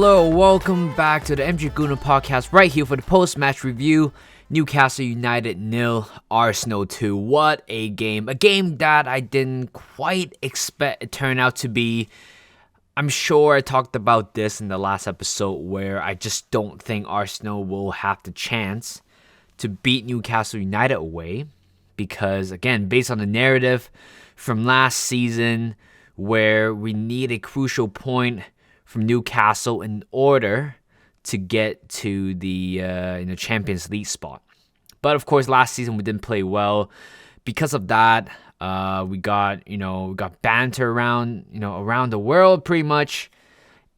Hello, welcome back to the Gooner podcast right here for the post-match review. Newcastle United 0, Arsenal 2. What a game. A game that I didn't quite expect it turned out to be. I'm sure I talked about this in the last episode where I just don't think Arsenal will have the chance to beat Newcastle United away. Because, again, based on the narrative from last season where we need a crucial point from Newcastle in order to get to the Champions League spot. But of course, last season we didn't play well. Because of that, we got banter around the world pretty much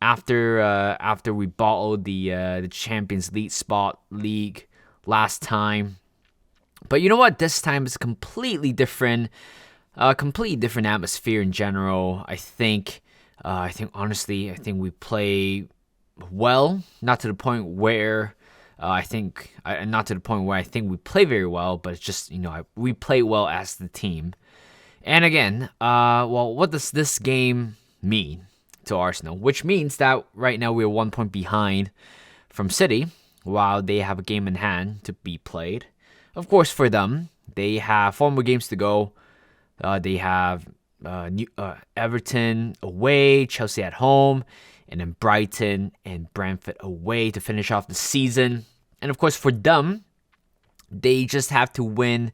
after we bottled the Champions League spot league last time. But you know what? This time it's completely different atmosphere in general. I think we play well, not to the point where I think we play very well, but it's just, we play well as the team. And again, what does this game mean to Arsenal? Which means that right now we're 1 point behind from City, while they have a game in hand to be played. Of course, for them, they have 4 more games to go. They have Everton away, Chelsea at home, and then Brighton and Brentford away to finish off the season. And of course, for them, they just have to win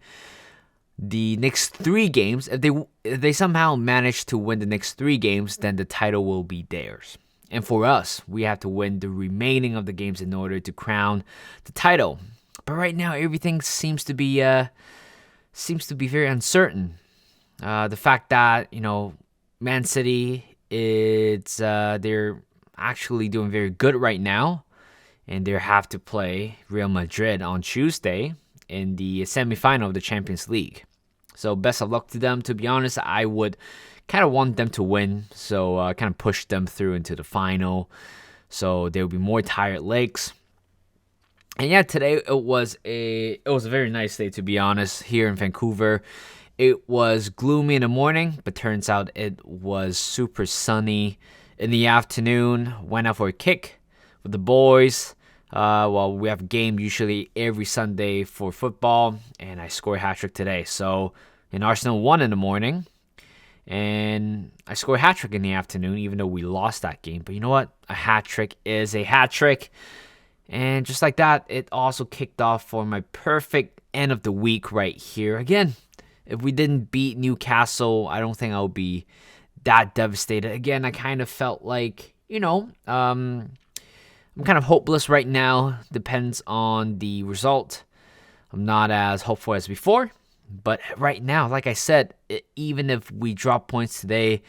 the next 3 games. If they somehow manage to win the next 3 games, then the title will be theirs. And for us, we have to win the remaining of the games in order to crown the title. But right now, everything seems to be very uncertain. The fact that, Man City, they're actually doing very good right now. And they have to play Real Madrid on Tuesday in the semifinal of the Champions League. So best of luck to them. To be honest, I would kind of want them to win. So kind of push them through into the final. So there will be more tired legs. And yeah, today it was a very nice day, to be honest, here in Vancouver. It was gloomy in the morning, but turns out it was super sunny in the afternoon. Went out for a kick with the boys. We have a game usually every Sunday for football, and I scored a hat-trick today. So, Arsenal won in the morning, and I scored a hat-trick in the afternoon, even though we lost that game. But you know what? A hat-trick is a hat-trick. And just like that, it also kicked off for my perfect end of the week right here. Again, if we didn't beat Newcastle, I don't think I would be that devastated. Again, I kind of felt like, I'm kind of hopeless right now. Depends on the result. I'm not as hopeful as before. But right now, like I said, even if we drop points today,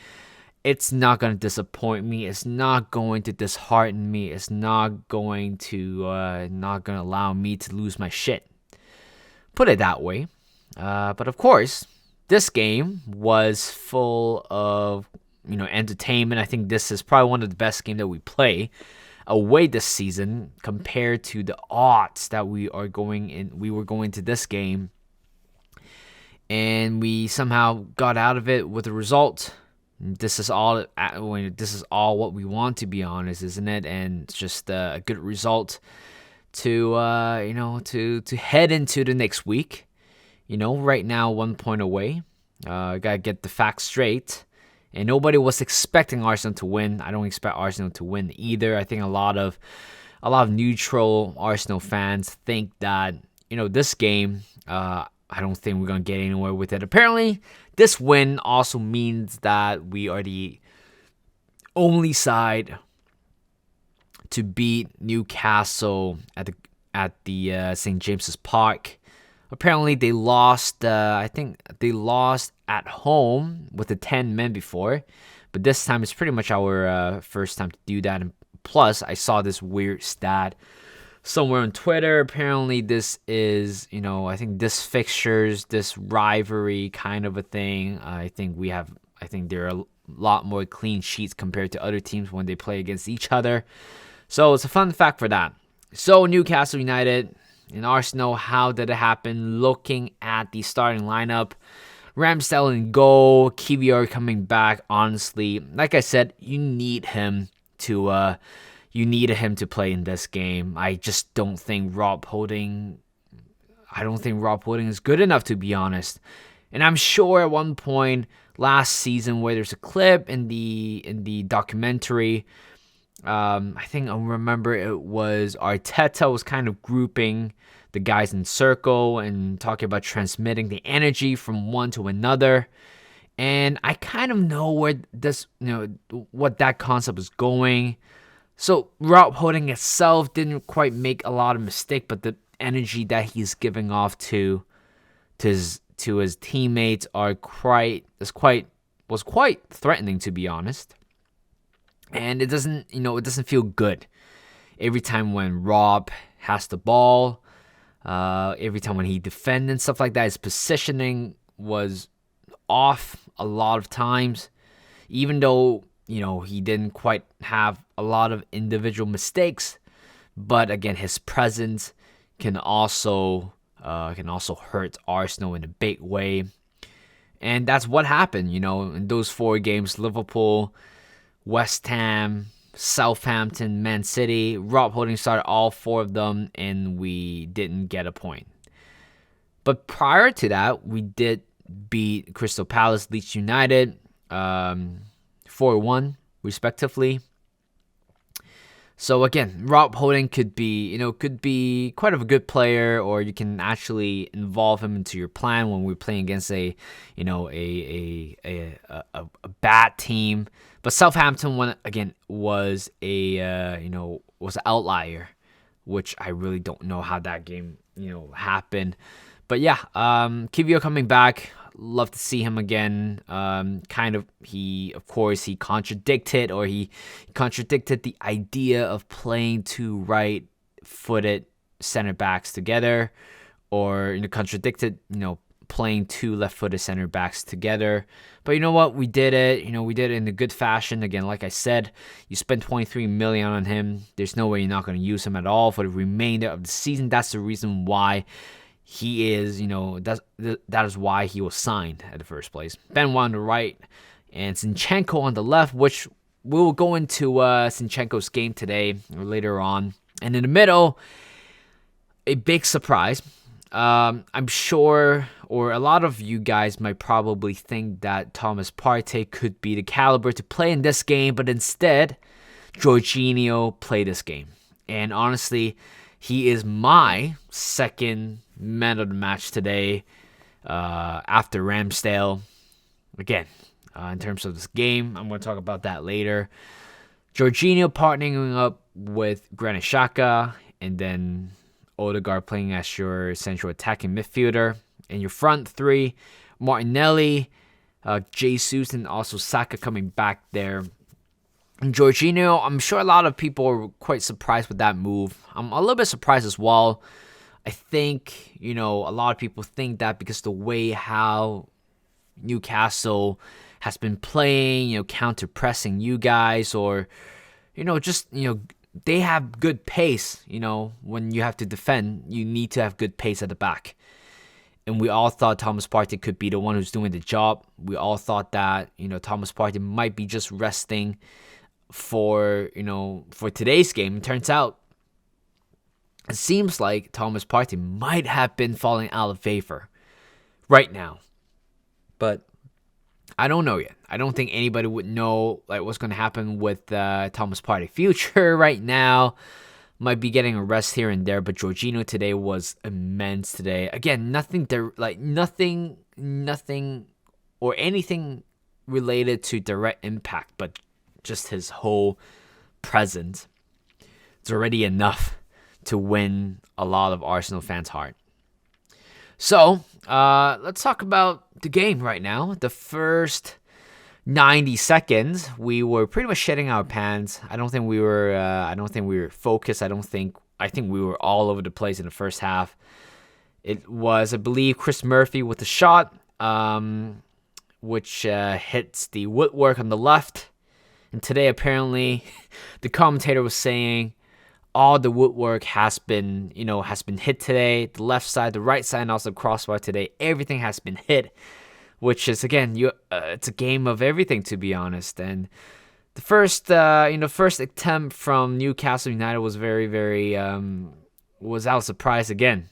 it's not going to disappoint me. It's not going to dishearten me. It's not going to allow me to lose my shit. Put it that way. But of course, this game was full of entertainment. I think this is probably one of the best games that we play away this season compared to the odds that we were going to this game, and we somehow got out of it with a result. This is all what we want, to be honest, isn't it? And it's just a good result to head into the next week. Right now 1 point away. Gotta get the facts straight. And nobody was expecting Arsenal to win. I don't expect Arsenal to win either. I think a lot of neutral Arsenal fans think that this game, I don't think we're gonna get anywhere with it. Apparently, this win also means that we are the only side to beat Newcastle at the St. James's Park. Apparently, they lost. I think they lost at home with the 10 men before, but this time it's pretty much our first time to do that. And plus, I saw this weird stat somewhere on Twitter. Apparently, this is I think this fixtures, this rivalry kind of a thing. I think there are a lot more clean sheets compared to other teams when they play against each other. So it's a fun fact for that. So Newcastle United and Arsenal, how did it happen? Looking at the starting lineup, Ramsdale in goal, Kiwior coming back. Honestly, like I said, you need him to you needed him to play in this game. I just don't think Rob Holding is good enough, to be honest. And I'm sure at one point last season where there's a clip in the documentary, I think I remember it was Arteta was kind of grouping the guys in circle and talking about transmitting the energy from one to another. And I kind of know where this, what that concept is going. So Rob Holding itself didn't quite make a lot of mistake, but the energy that he's giving off to his teammates was quite threatening, to be honest. And it doesn't feel good every time when Rob has the ball, every time when he defends and stuff like that. His positioning was off a lot of times, even though he didn't quite have a lot of individual mistakes. But again, his presence can also hurt Arsenal in a big way. And that's what happened, in those 4 games: Liverpool, West Ham, Southampton, Man City. Rob Holding started all 4 of them, and we didn't get a point. But prior to that, we did beat Crystal Palace, Leeds United, 4-1, respectively. So again, Rob Holding could be quite of a good player, or you can actually involve him into your plan when we're playing against a bad team. But Southampton was an outlier, which I really don't know how that game happened. But yeah, Kivio coming back. Love to see him again. He contradicted the idea of playing 2 right-footed center backs together, or contradicted playing 2 left-footed center backs together. But you know what? We did it. We did it in a good fashion. Again, like I said, you spent 23 million on him. There's no way you're not going to use him at all for the remainder of the season. That's the reason why he is, that is why he was signed at the first place. Benoit on the right and Zinchenko on the left, which we will go into Zinchenko's game today or later on. And in the middle, a big surprise. I'm sure, or a lot of you guys might probably think that Thomas Partey could be the caliber to play in this game, but instead, Jorginho played this game. And honestly, he is my second man of the match today, after Ramsdale. Again, in terms of this game, I'm going to talk about that later. Jorginho partnering up with Granit Xhaka, and then Odegaard playing as your central attacking midfielder. In your front 3, Martinelli, Jesus, and also Saka coming back there. And Jorginho, I'm sure a lot of people are quite surprised with that move. I'm a little bit surprised as well. I think, a lot of people think that because the way how Newcastle has been playing, counter-pressing you guys, or, they have good pace. When you have to defend, you need to have good pace at the back. And we all thought Thomas Partey could be the one who's doing the job. We all thought that, Thomas Partey might be just resting for today's game. It turns out, it seems like Thomas Partey might have been falling out of favor right now. But I don't know yet. I don't think anybody would know what's going to happen with Thomas Partey's future right now. Might be getting a rest here and there, but Jorginho today was immense today. Again, nothing or anything related to direct impact, but just his whole presence. It's already enough to win a lot of Arsenal fans' heart. So, let's talk about the game right now. The first 90 seconds, we were pretty much shedding our pants. I don't think we were focused. I think we were all over the place in the first half. It was, I believe, Chris Murphy with the shot, which hits the woodwork on the left. And today, apparently, the commentator was saying all the woodwork has been hit today. The left side, the right side, and also the crossbar today. Everything has been hit, which is, again, it's a game of everything, to be honest. And first attempt from Newcastle United was very was out of surprise again.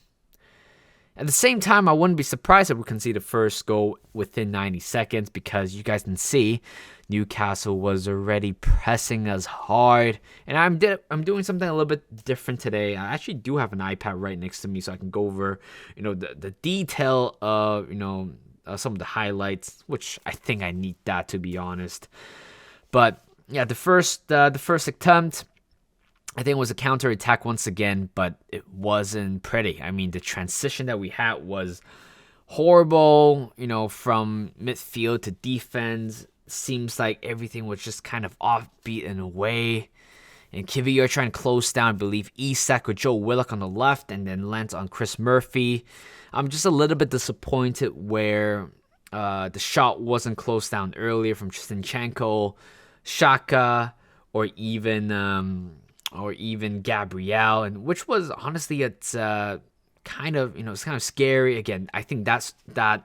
At the same time, I wouldn't be surprised if we concede the first goal within 90 seconds because you guys can see Newcastle was already pressing us hard. And I'm doing something a little bit different today. I actually do have an iPad right next to me so I can go over, the detail of, some of the highlights, which I think I need that, to be honest. But yeah, the first attempt, I think it was a counter-attack once again, but it wasn't pretty. I mean, the transition that we had was horrible, from midfield to defense. Seems like everything was just kind of offbeat in a way. And Kivior trying to close down, I believe, Isak or Joe Willock on the left, and then lands on Chris Murphy. I'm just a little bit disappointed where the shot wasn't closed down earlier from Zinchenko, Xhaka, or even Gabriel, and which was honestly it's kind of scary. Again, I think that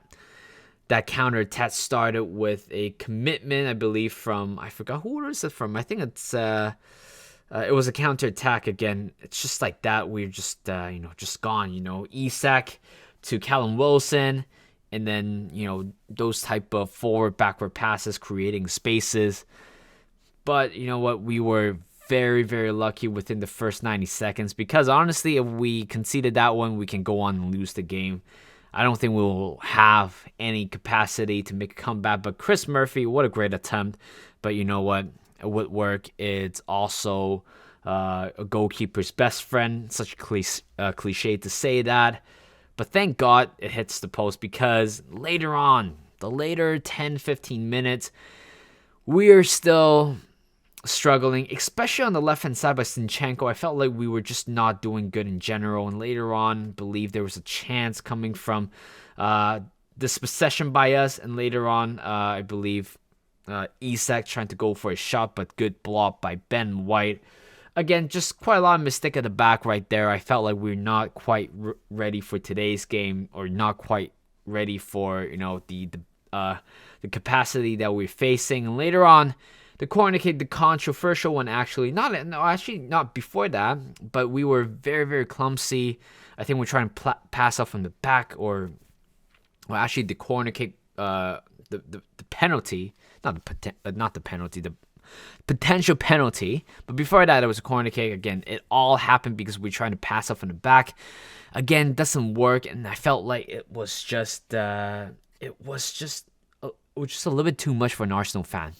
counter attack started with a commitment, I believe, from I forgot who was it from. I think it was a counter attack again. It's just like that. We're just just gone. Isak to Callum Wilson, and then those type of forward backward passes creating spaces. But you know what, we were very, very lucky within the first 90 seconds because honestly, if we conceded that one, we can go on and lose the game. I don't think we'll have any capacity to make a comeback. But Chris Murphy, what a great attempt. But you know what? With work, it's also a goalkeeper's best friend. Such a cliche to say that. But thank God it hits the post because later on, the later 10, 15 minutes, we are still struggling, especially on the left-hand side by Zinchenko. I felt like we were just not doing good in general. And later on, I believe there was a chance coming from this possession by us. And later on, I believe Isak trying to go for a shot, but good block by Ben White. Again, just quite a lot of mistake at the back right there. I felt like we're not quite ready for today's game, or not quite ready for the capacity that we're facing. And later on, the corner kick, the controversial one, actually not before that, but we were very, very clumsy. I think we're trying to pass off from the back, the corner kick, the penalty, not the penalty, the potential penalty. But before that, it was a corner kick. Again, it all happened because we're trying to pass off from the back. Again, doesn't work, and I felt like it was just a little bit too much for an Arsenal fan.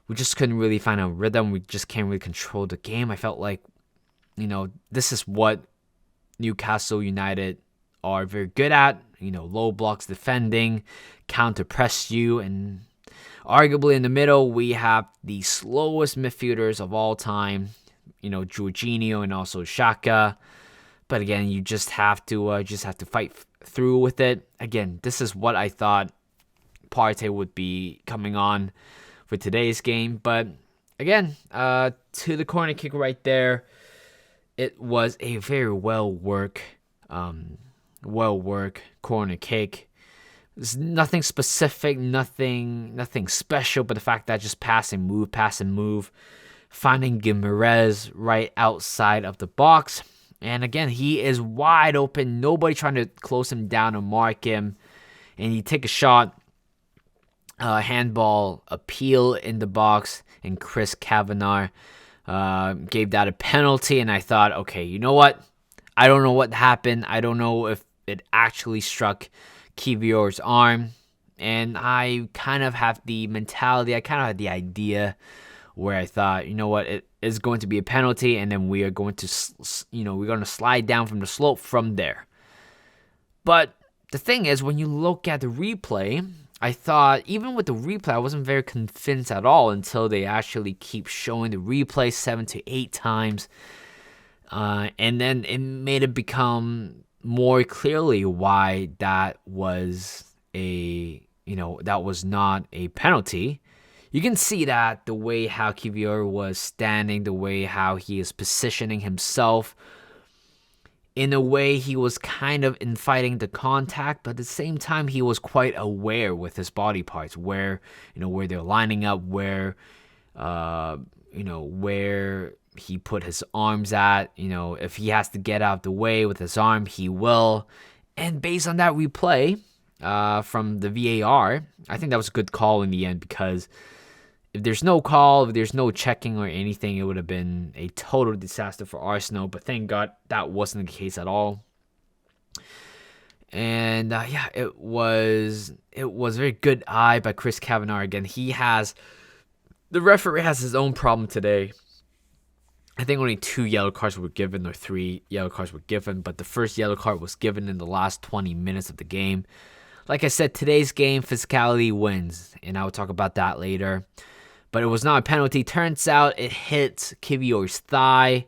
We just couldn't really find a rhythm. We just can't really control the game. I felt like, this is what Newcastle United are very good at. Low blocks defending, counter press you, and arguably in the middle, we have the slowest midfielders of all time. Jorginho and also Xhaka. But again, you just have to fight through with it. Again, this is what I thought Partey would be coming on for today's game. But again, to the corner kick right there, it was a very well work corner kick. There's nothing specific, nothing special, but the fact that just pass and move, finding Guimaraes right outside of the box. And again, he is wide open. Nobody trying to close him down or mark him. And he take a shot. Handball appeal in the box, and Chris Kavanagh gave that a penalty. And I thought, okay, you know what? I don't know what happened. I don't know if it actually struck Kivior's arm. And I kind of have the mentality, I kind of had the idea where I thought, you know what, it is going to be a penalty, and then we are going to, we're going to slide down from the slope from there. But the thing is, when you look at the replay, I thought, even with the replay, I wasn't very convinced at all until they actually keep showing the replay 7 to 8 times. And then it made it become more clearly why that was not a penalty. You can see that the way how Kivior was standing, the way how he is positioning himself. In a way, he was kind of inviting the contact, but at the same time, he was quite aware with his body parts, where they're lining up, where where he put his arms at. If he has to get out the way with his arm, he will. And based on that replay from the VAR, I think that was a good call in the end, because if there's no call, if there's no checking or anything, it would have been a total disaster for Arsenal. But thank God that wasn't the case at all. And it was a very good eye by Chris Kavanagh again. The referee has his own problem today. I think only 2 yellow cards were given, or 3 yellow cards were given, but the first yellow card was given in the last 20 minutes of the game. Like I said, today's game, Physicality wins, and I will talk about that later. But it was not a penalty. Turns out it hit Kivior's thigh,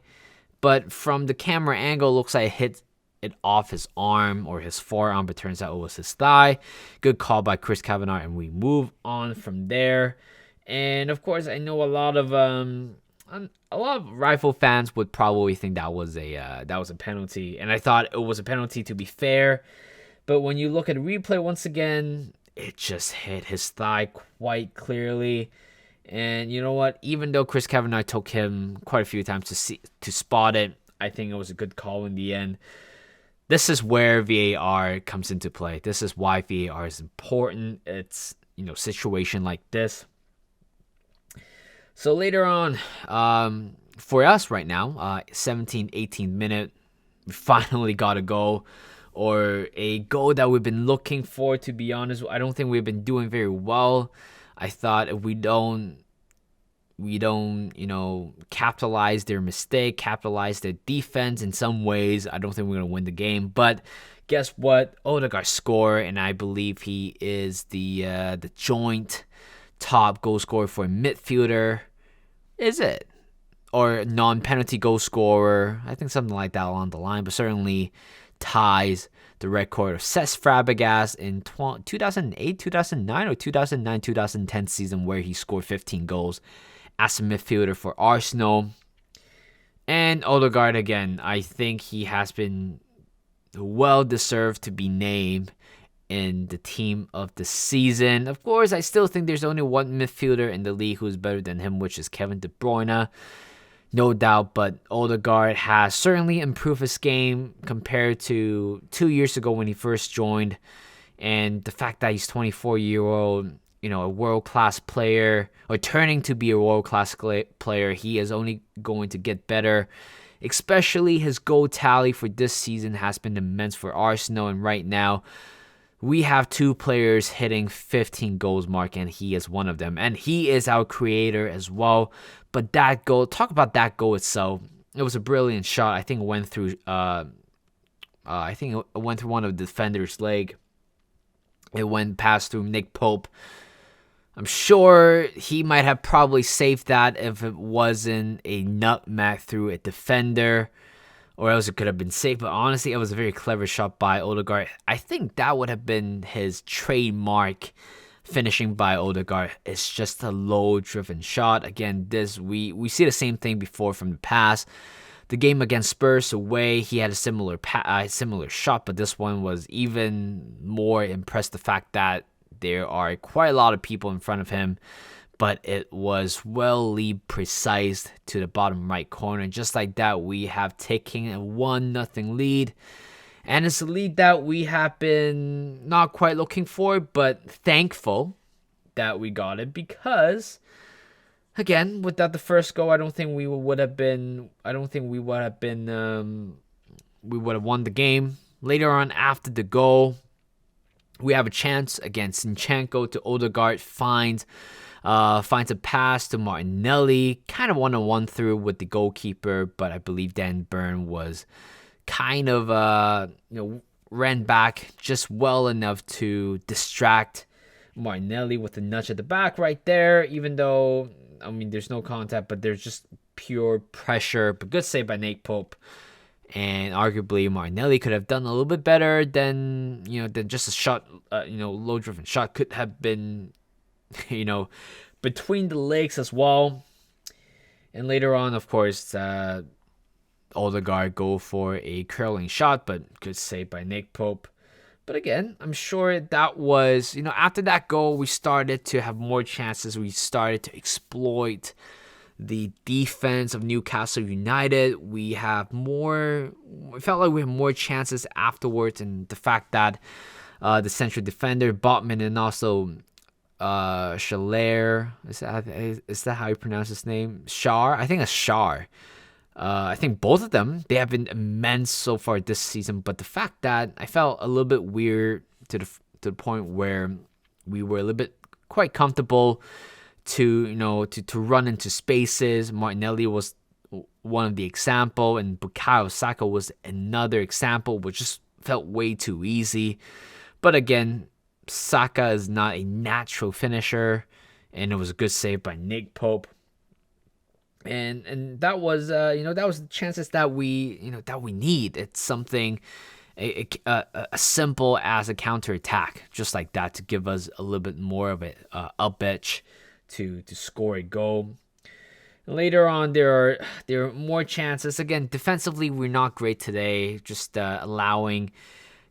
but from the camera angle, it looks like it hit it off his arm or his forearm, but turns out it was his thigh. Good call by Chris Kavanagh, and we move on from there. And of course, I know a lot of Rifle fans would probably think that was a penalty, and I thought it was a penalty, to be fair. But when you look at the replay once again, it just hit his thigh quite clearly. And you know what? Even though Chris Kavanagh took him quite a few times to spot it, I think it was a good call in the end. This is where VAR comes into play. This is why VAR is important. It's situation like this. So later on, for us right now, 17th, 18th minute, we finally got a goal, or a goal that we've been looking for, to be honest. I don't think we've been doing very well. I thought if we don't, capitalize their mistake, capitalize their defense in some ways, I don't think we're going to win the game. But guess what? Odegaard scored, and I believe he is the joint top goal scorer for a midfielder. Is it? Or non-penalty goal scorer. I think something like that along the line, but certainly ties the record of Cesc Fabregas in 2008, 2009, or 2009, 2010 season, where he scored 15 goals as a midfielder for Arsenal. And Odegaard, again, I think he has been well deserved to be named in the team of the season. Of course, I still think there's only one midfielder in the league who's better than him, which is Kevin De Bruyne. No doubt, but Odegaard has certainly improved his game compared to 2 years ago when he first joined. And the fact that he's 24-year-old, a world-class player, or turning to be a world-class player, he is only going to get better. Especially his goal tally for this season has been immense for Arsenal, and right now we have 2 players hitting 15 goals mark, and he is one of them. And he is our creator as well. But that goal, talk about that goal itself. It was a brilliant shot. I think it went through one of the defender's leg. It went past through Nick Pope. I'm sure he might have probably saved that if it wasn't a nutmeg through a defender, or else it could have been saved. But honestly, it was a very clever shot by Odegaard. I think that would have been his trademark finishing by Odegaard. It's just a low-driven shot. Again, we see the same thing before from the past. The game against Spurs away, he had a similar shot, but this one was even more impressed. The fact that there are quite a lot of people in front of him, but it was well precise to the bottom right corner. Just like that, we have taken a 1-0 lead. And it's a lead that we have been not quite looking for, but thankful that we got it, because, again, without the first goal, I don't think we would have won the game. Later on, after the goal, we have a chance against Zinchenko to Odegaard, finds a pass to Martinelli, kind of one-on-one through with the goalkeeper, but I believe Dan Burn was kind of ran back just well enough to distract Martinelli with a nudge at the back right there, even though, there's no contact, but there's just pure pressure. But good save by Nate Pope. And arguably Martinelli could have done a little bit better than just a shot, low-driven shot could have been, between the legs as well. And later on, of course, Odegaard go for a curling shot, but good save by Nick Pope. But again, I'm sure that was, after that goal, we started to have more chances. We started to exploit the defense of Newcastle United. We felt like we had more chances afterwards, and the fact that the central defender, Botman, and also Shalair, is that how you pronounce his name? Shar? I think it's Shar. I think both of them, they have been immense so far this season, but the fact that I felt a little bit weird to the point where we were a little bit quite comfortable to run into spaces. Martinelli was one of the example, and Bukayo Saka was another example, which just felt way too easy. But again, Saka is not a natural finisher, and it was a good save by Nick Pope. And that was that was the chances that we need. It's something a simple as a counter attack, just like that, to give us a little bit more of a up edge to score a goal. Later on, there are more chances. Again, defensively, we're not great today. Just allowing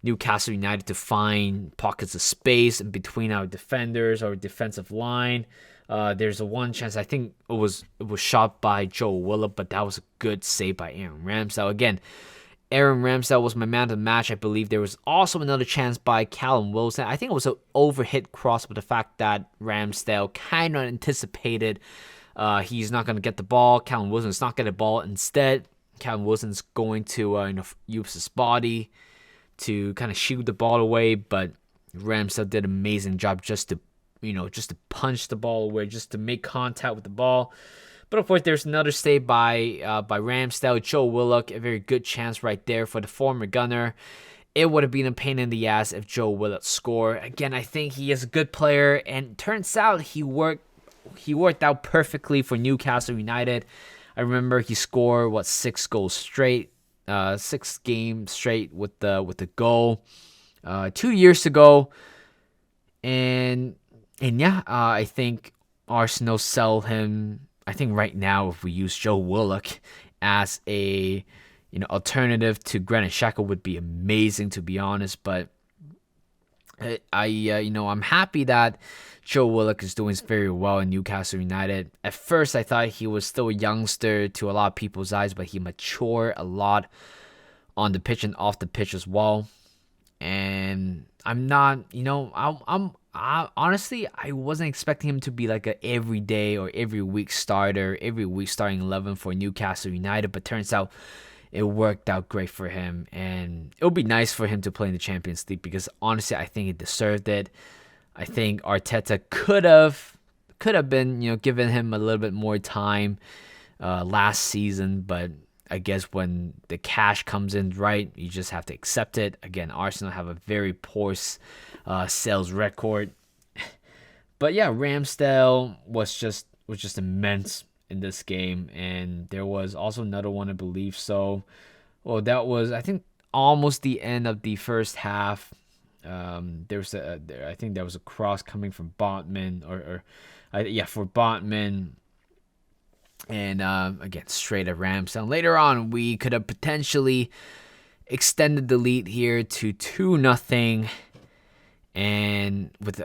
Newcastle United to find pockets of space in between our defenders, our defensive line. There's a one chance, I think it was shot by Joe Willock, but that was a good save by Aaron Ramsdale. Again, Aaron Ramsdale was my man of the match. I believe there was also another chance by Callum Wilson. I think it was an overhit cross, but the fact that Ramsdale kind of anticipated he's not going to get the ball. Callum Wilson's not getting the ball. Instead, Callum Wilson's going to use his body to kind of shoot the ball away, but Ramsdale did an amazing job just to punch the ball away, just to make contact with the ball. But of course, there's another save by Ramsdale. Joe Willock, a very good chance right there for the former Gunner. It would have been a pain in the ass if Joe Willock scored. Again, I think he is a good player, and turns out he worked out perfectly for Newcastle United. I remember he scored 6 goals straight, 6 games straight with the goal 2 years ago, and yeah, I think Arsenal sell him. I think right now, if we use Joe Willock as a alternative to Granit Xhaka, would be amazing, to be honest. But I'm happy that Joe Willock is doing very well in Newcastle United. At first, I thought he was still a youngster to a lot of people's eyes, but he matured a lot on the pitch and off the pitch as well. And I'm not, honestly, I wasn't expecting him to be like a everyday or every week starter, every week starting 11 for Newcastle United. But turns out it worked out great for him, and it would be nice for him to play in the Champions League, because honestly, I think he deserved it. I think Arteta could have been given him a little bit more time last season, but I guess when the cash comes in, right, you just have to accept it. Again, Arsenal have a very poor sales record, but yeah, Ramsdale was just immense in this game. And there was also another one, I believe. So, well, that was, I think, almost the end of the first half. I think there was a cross coming from Botman, for Botman. And again, straight at Ramsdale. Later on, we could have potentially extended the lead here to 2-0. And with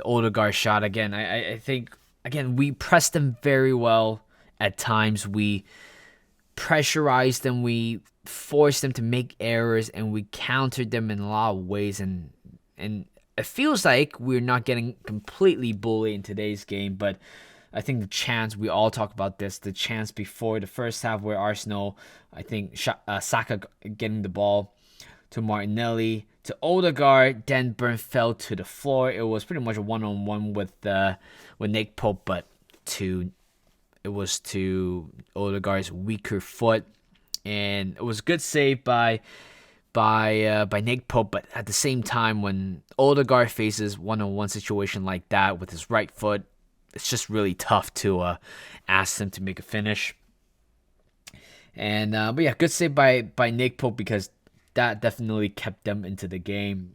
Odegaard's shot again, I think again we pressed them very well at times. We pressurized them, we forced them to make errors, and we countered them in a lot of ways. And it feels like we're not getting completely bullied in today's game, but I think the chance, we all talk about this, the chance before the first half where Arsenal, I think Saka getting the ball to Martinelli, to Odegaard, then Burn fell to the floor. It was pretty much a one-on-one with Nick Pope, but it was to Odegaard's weaker foot, and it was a good save by Nick Pope. But at the same time, when Odegaard faces one-on-one situation like that with his right foot, it's just really tough to ask him to make a finish. And but yeah, good save by Nick Pope, because that definitely kept them into the game.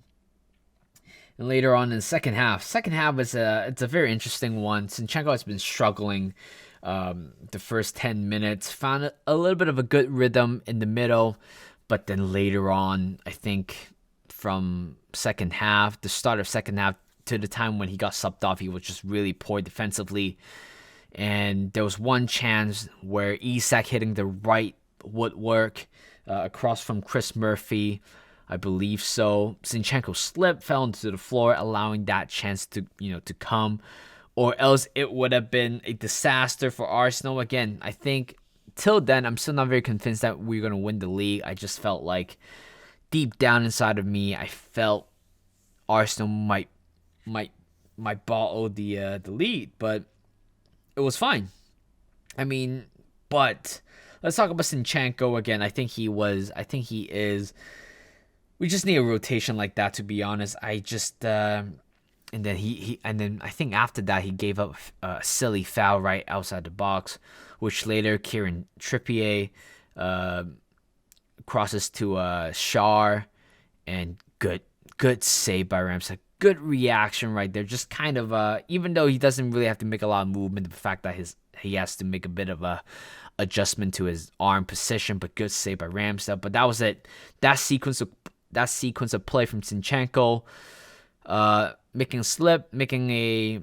And later on in the second half is it's a very interesting one. Zinchenko has been struggling the first 10 minutes, found a little bit of a good rhythm in the middle, but then later on, I think from second half, the start of second half, to the time when he got subbed off. He was just really poor defensively. And there was one chance where Isak hitting the right woodwork across from Chris Murphy, I believe so. Zinchenko slipped, fell into the floor, allowing that chance to come, or else it would have been a disaster for Arsenal. Again, I think till then, I'm still not very convinced that we're gonna win the league. I just felt like deep down inside of me, I felt Arsenal might bottle the lead, but it was fine. I mean, but let's talk about Zinchenko again. I think he is. We just need a rotation like that, to be honest. I just and then I think after that he gave up a silly foul right outside the box, which later Kieran Trippier crosses to Shar, and good save by Ramsey. Good reaction right there. Just kind of even though he doesn't really have to make a lot of movement, the fact that he has to make a bit of a adjustment to his arm position, but good save by Ramsdale. But that was it. That sequence of play from Zinchenko, making a slip, making a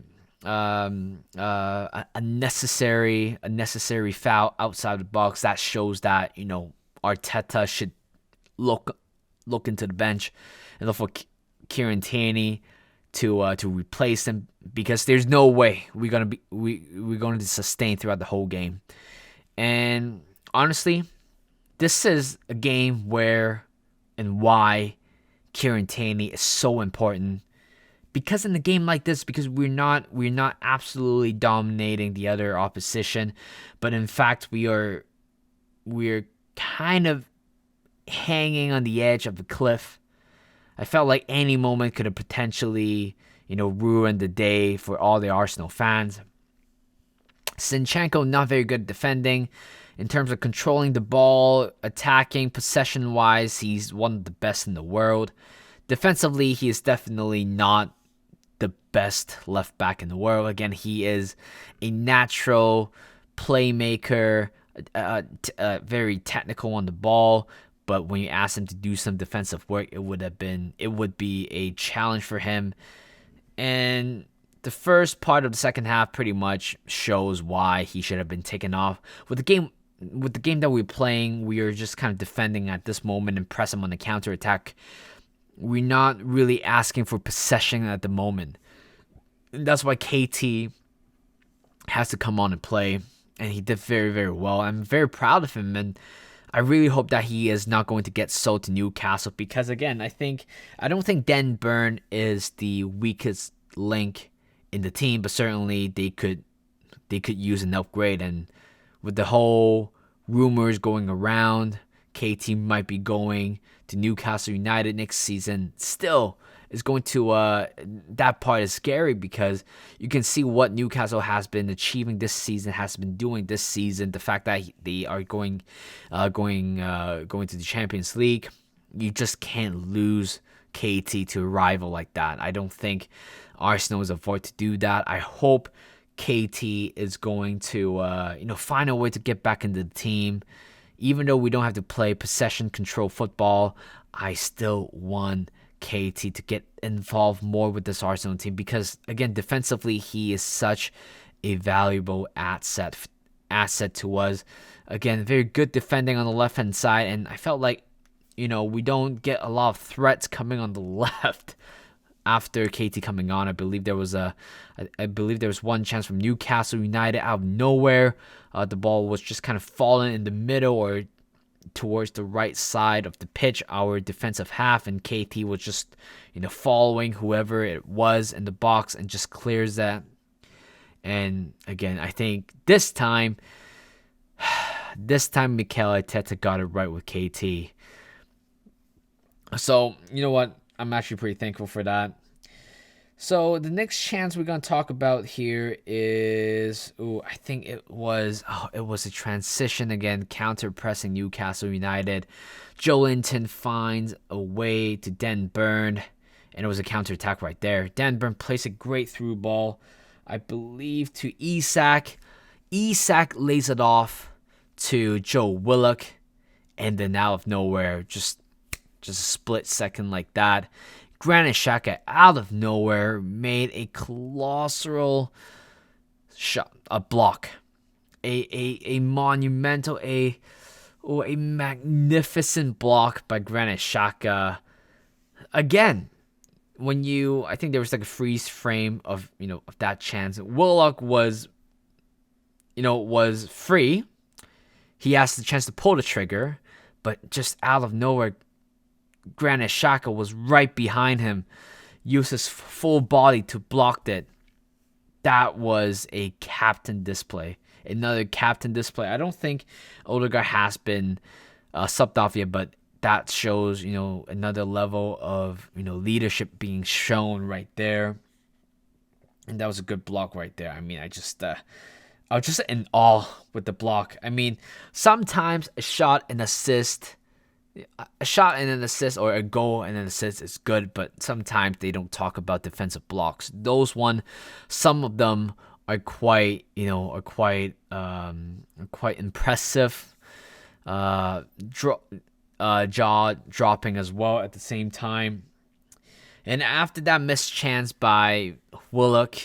necessary foul outside the box. That shows that Arteta should look into the bench and look for Kieran Tierney to replace him, because there's no way we're going to sustain throughout the whole game. And honestly, this is a game where and why Kieran Tierney is so important. Because in a game like this, because we're not absolutely dominating the other opposition, but in fact we're kind of hanging on the edge of the cliff. I felt like any moment could have potentially, ruined the day for all the Arsenal fans. Zinchenko not very good at defending. In terms of controlling the ball, attacking, possession-wise, he's one of the best in the world. Defensively, he is definitely not the best left back in the world. Again, he is a natural playmaker, very technical on the ball. But when you ask him to do some defensive work, it would be a challenge for him. And the first part of the second half pretty much shows why he should have been taken off. With the game that we're playing, we are just kind of defending at this moment and press him on the counter attack. We're not really asking for possession at the moment. And that's why KT has to come on and play, and he did very, very well. I'm very proud of him, and I really hope that he is not going to get sold to Newcastle, because again, I don't think Dan Burn is the weakest link in the team, but certainly they could use an upgrade. And with the whole rumors going around, KT might be going to Newcastle United next season. Still, is going to that part is scary, because you can see what Newcastle has been achieving this season, has been doing this season. The fact that they are going to the Champions League, you just can't lose KT to a rival like that. I don't think Arsenal is avoid to do that. I hope KT is going to find a way to get back into the team. Even though we don't have to play possession control football, I still want KT to get involved more with this Arsenal team, because again, defensively he is such a valuable asset to us. Again, very good defending on the left hand side, and I felt like we don't get a lot of threats coming on the left after KT coming on. I believe there was one chance from Newcastle United out of nowhere. The ball was just kind of falling in the middle or towards the right side of the pitch, our defensive half, and KT was just following whoever it was in the box and just clears that. And again, I think this time Mikel Arteta got it right with KT. So you know what, I'm actually pretty thankful for that. So the next chance we're going to talk about here is, I think it was a transition again, counter-pressing Newcastle United. Joelinton finds a way to Dan Burn, and it was a counter-attack right there. Dan Burn plays a great through ball, I believe, to Isak. Isak lays it off to Joe Willock, and then out of nowhere, just just a split second like that. Granit Xhaka out of nowhere made a colossal shot, a block, a monumental, a magnificent block by Granit Xhaka. Again, I think there was like a freeze frame of that chance. Willock was free. He has the chance to pull the trigger, but just out of nowhere, Granit Xhaka was right behind him, used his full body to block it. That was a captain display. Another captain display. I don't think Odegaard has been subbed off yet, but that shows, another level of, leadership being shown right there. And that was a good block right there. I mean, I was just in awe with the block. I mean, sometimes a shot and an assist or a goal and an assist is good, but sometimes they don't talk about defensive blocks. Some of them are quite impressive. Jaw dropping as well at the same time. And after that missed chance by Willock,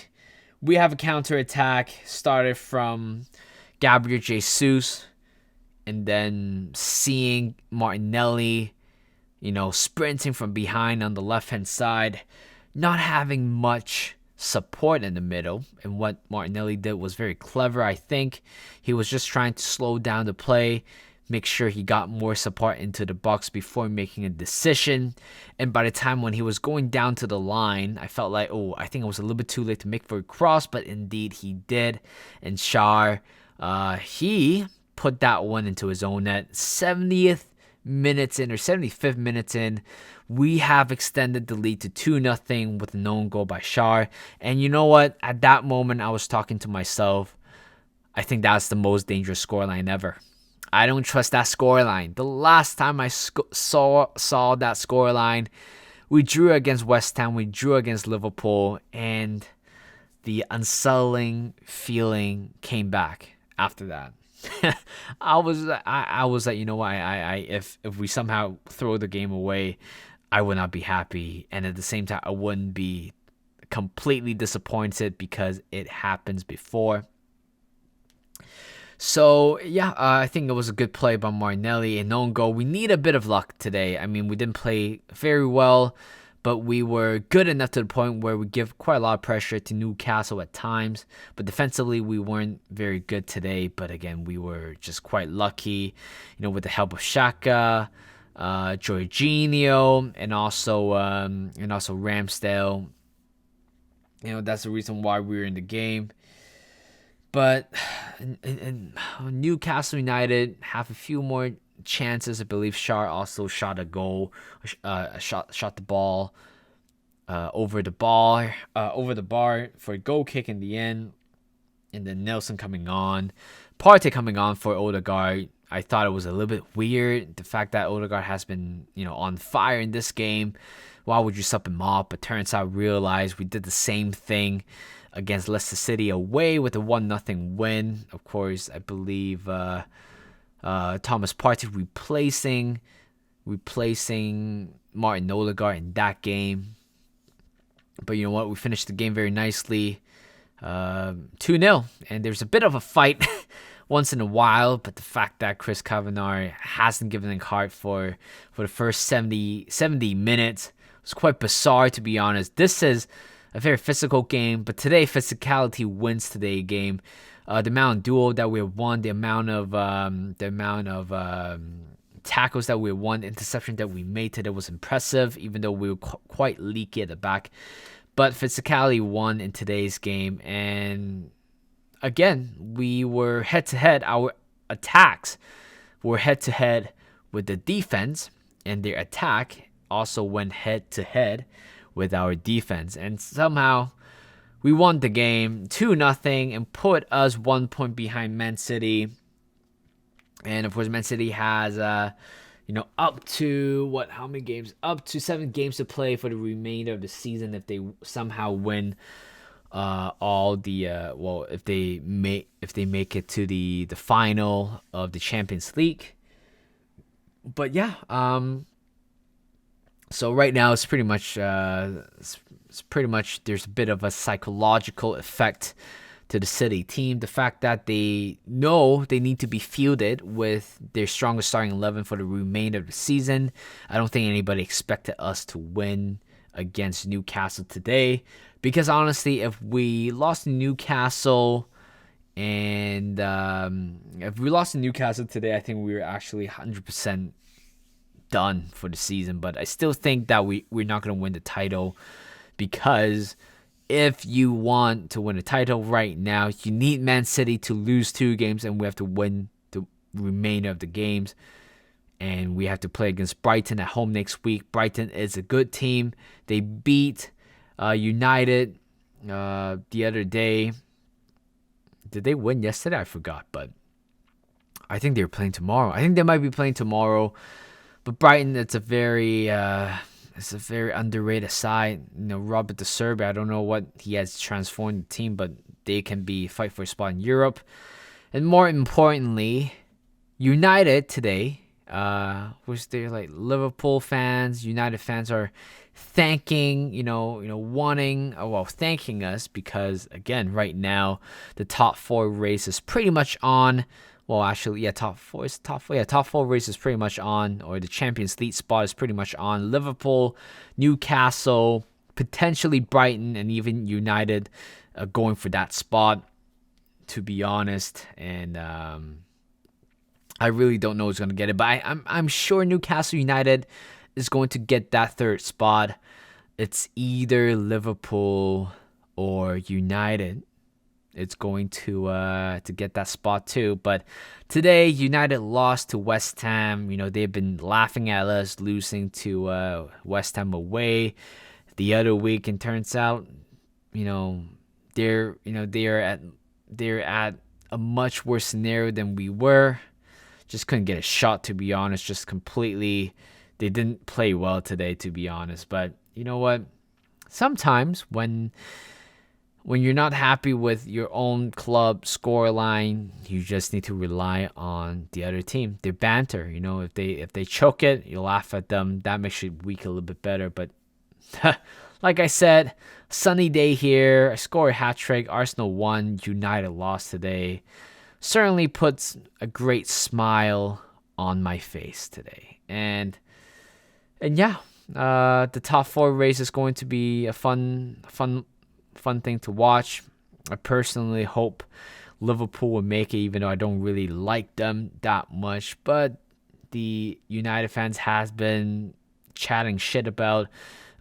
we have a counter-attack started from Gabriel Jesus, and then seeing Martinelli, sprinting from behind on the left-hand side, not having much support in the middle. And what Martinelli did was very clever, I think. He was just trying to slow down the play, make sure he got more support into the box before making a decision. And by the time when he was going down to the line, I felt like, I think it was a little bit too late to make for a cross, but indeed he did. And Schär, he put that one into his own net. 70th minutes in, or 75th minutes in, we have extended the lead to 2-0 with an own goal by Schär. And you know what? At that moment, I was talking to myself, I think that's the most dangerous scoreline ever. I don't trust that scoreline. The last time I saw that scoreline, we drew against West Ham, we drew against Liverpool, and the unsettling feeling came back after that. I was like, if we somehow throw the game away, I would not be happy, and at the same time, I wouldn't be completely disappointed because it happens before. So, I think it was a good play by Martinelli, an own goal. We need a bit of luck today. I mean, we didn't play very well, but we were good enough to the point where we give quite a lot of pressure to Newcastle at times. But defensively, we weren't very good today. But again, we were just quite lucky, with the help of Xhaka, Jorginho, and also Ramsdale. That's the reason why we were in the game. But Newcastle United have a few more chances. I believe Schär also shot a goal, shot the ball over the bar for a goal kick in the end. And then Nelson coming on, Partey coming on for Odegaard. I thought it was a little bit weird, the fact that Odegaard has been on fire in this game. Why would you sub him off? But turns out, realized we did the same thing against Leicester City away with a 1-0 win. Of course, I believe Thomas Partey replacing Martin Odegaard in that game. But you know what? We finished the game very nicely, 2-0. And there's a bit of a fight once in a while, but the fact that Chris Kavanagh hasn't given a card for the first 70 minutes was quite bizarre, to be honest. This is a very physical game, but today Physicality wins today's game. The amount of duel that we have won, the amount of tackles that we won, interception that we made today was impressive, even though we were quite leaky at the back. But Physicality won in today's game, and again, we were head-to-head. Our attacks were head-to-head with the defense, and their attack also went head-to-head with our defense. And somehow, we won the game 2-0 and put us 1 point behind Man City. And of course, Man City has up to how many games? Up to 7 games to play for the remainder of the season if they somehow win if they make it to the final of the Champions League. But So right now it's pretty much there's a bit of a psychological effect to the City team. The fact that they know they need to be fielded with their strongest starting 11 for the remainder of the season. I don't think anybody expected us to win against Newcastle today, because honestly, if we lost to Newcastle today, I think we were actually 100% done for the season. But I still think that we're not going to win the title, because if you want to win a title right now, you need Man City to lose 2 games, and we have to win the remainder of the games. And we have to play against Brighton at home next week. Brighton is a good team. They beat United the other day. Did they win yesterday? I forgot, but I think they're playing tomorrow. I think they might be playing tomorrow. But Brighton, it's a very underrated side. Robert De Zerbi, I don't know what he has transformed the team, but they can fight for a spot in Europe. And more importantly, United today, which they're like Liverpool fans, United fans are thanking us, because again, right now the top 4 race is pretty much on. Well, actually, yeah, top four race is pretty much on, or the Champions League spot is pretty much on. Liverpool, Newcastle, potentially Brighton, and even United going for that spot, to be honest. And I really don't know who's going to get it, but I'm sure Newcastle United is going to get that 3rd spot. It's either Liverpool or United. It's going to get that spot too. But today, United lost to West Ham. They've been laughing at us losing to West Ham away the other week, and turns out, they're at a much worse scenario than we were. Just couldn't get a shot, to be honest. Just completely, they didn't play well today, to be honest. But you know what? Sometimes when you're not happy with your own club scoreline, you just need to rely on the other team. Their banter, if they choke it, you laugh at them. That makes your week a little bit better. But like I said, sunny day here. I score a hat trick. Arsenal won. United lost today. Certainly puts a great smile on my face today. And yeah, the top 4 race is going to be a fun thing to watch. I personally hope Liverpool will make it, even though I don't really like them that much. But the United fans has been chatting shit about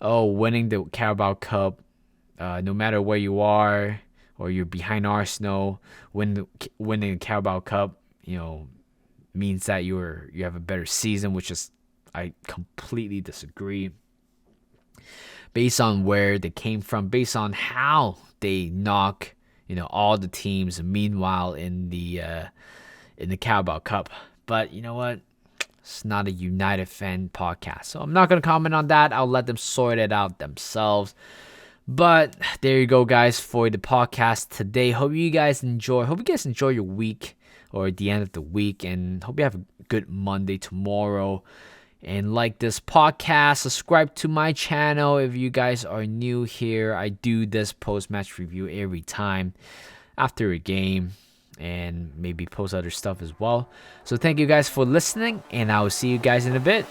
winning the Carabao Cup. No matter where you are, or you're behind Arsenal, winning the Carabao Cup, means that you have a better season, which is, I completely disagree. Based on where they came from, based on how they knock, all the teams. Meanwhile, in the Carabao Cup, but you know what? It's not a United fan podcast, so I'm not gonna comment on that. I'll let them sort it out themselves. But there you go, guys, for the podcast today. Hope you guys enjoy your week, or the end of the week, and hope you have a good Monday tomorrow. And like this podcast, subscribe to my channel if you guys are new here. I do this post-match review every time after a game, and maybe post other stuff as well. So thank you guys for listening, and I will see you guys in a bit.